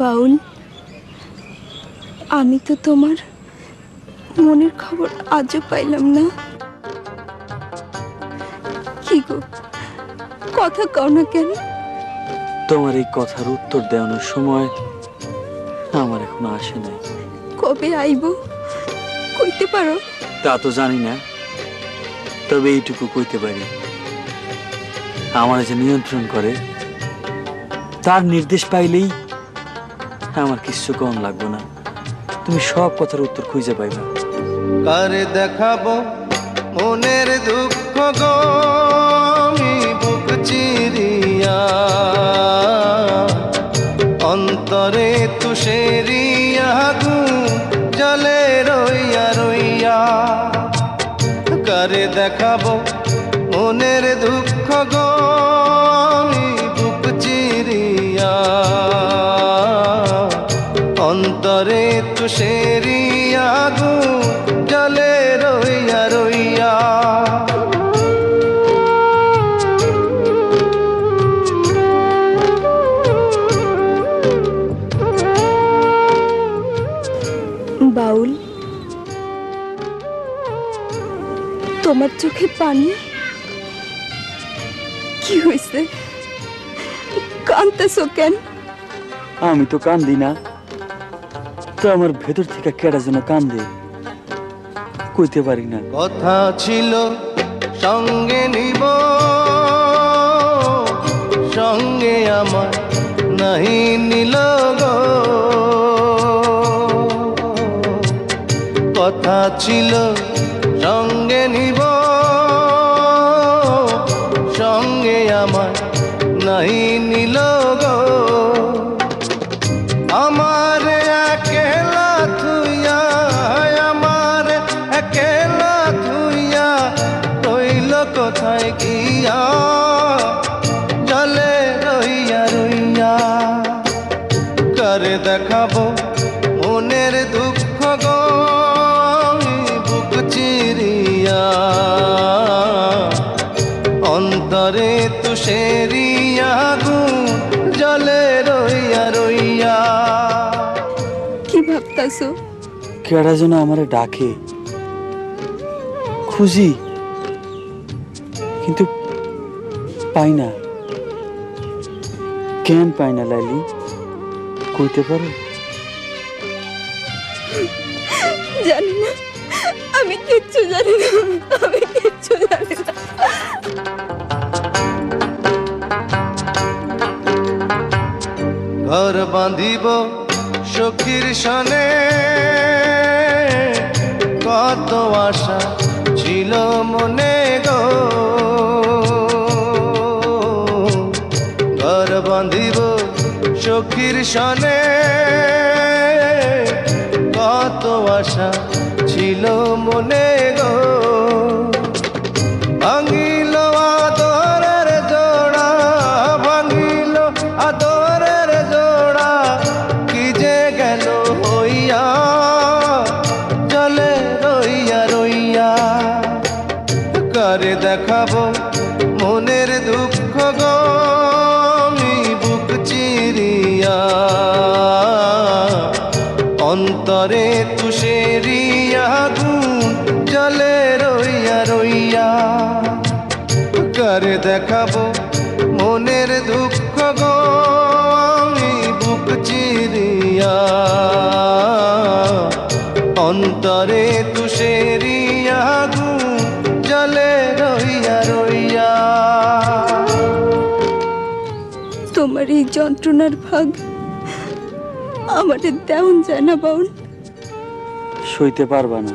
বাউল, আমি তো তোমার মনের খবর আজও পাইলাম না। কি গো, কথা কও না কেন? তোমার এই কথার উত্তর দেওয়ানোর সময় আমার এখনো আসে নাই। কবে আইব কইতে পারো? তা তো জানি না, তবে এইটুকু কইতে পারি, আমার যে নিয়ন্ত্রণ করে তার নির্দেশ পাইলেই আমার কিছু কম লাগবে না। তুমি সব কথার উত্তর খুঁজে পাইবা। কারে দেখাবো মনের দুঃখ গো, আমি বুক চিরিয়া অন্তরে তুষেরিয়া জলে রইয়া রইয়া। কারে দেখাবো মনের দুঃখ গো, আমি বুক চিরিয়া অন্তরে তুষেরিয়া জলে রইয়া রইয়া। বাউল, তোমার চোখে পানি? কি হয়েছে? কাঁদতেছো কেন? আমি তো কান্দি না, তো আমার ভেতর থেকে কেডা যেন কান্দে, কইতে পারি না। কথা ছিল সঙ্গে নিব, সঙ্গে আমার নাহি নিল গো। কথা ছিল সঙ্গে নিব, সঙ্গে আমার নাহি নিল গো। আমার একেলা থুইয়া, আমার একেলা থুইয়া রইল কোথায় গিয়া জলে রইয়া রইয়া। কারে দেখাবো মনের দুঃখ গো, আমি বুক চিরিয়া অন্তরে তুষেরিয়া জলে রইয়া রইয়া। কি ভাবতাছো? কেডা যেন আমারে ডাকে, খুঁজি কিন্তু পাই না। কেন পাই না লাইলি, কইতে পারো? জানি না, আমি কিচ্ছু জানি না, আমি কিচ্ছু জানি না। ঘর বাঁধিব সখীর সনে, কত আশা ছিল মনে গো। ঘর বাঁধিব সখীর সনে, কত আশা ছিল মনে গো। ভাঙিল আদরের জোড়া, ভাঙিল আদরের জোড়া, কি যে গেল হইয়া জলে রইয়া রইয়া। কারে দেখাবো মনের দুঃখ গো, আমি বুক চিরিয়া অন্তরে তুষেরিয়া জলে রইয়া রইয়া। কারে দেখাবো মনের দুঃখ গো, আমি বুক চিরিয়া অন্তরে তুষেরিয়া জলে রইয়া রইয়া। তোমার এই যন্ত্রণার ভাগ আমাদের দেওন যায় না বাউল। সইতে পারবা না।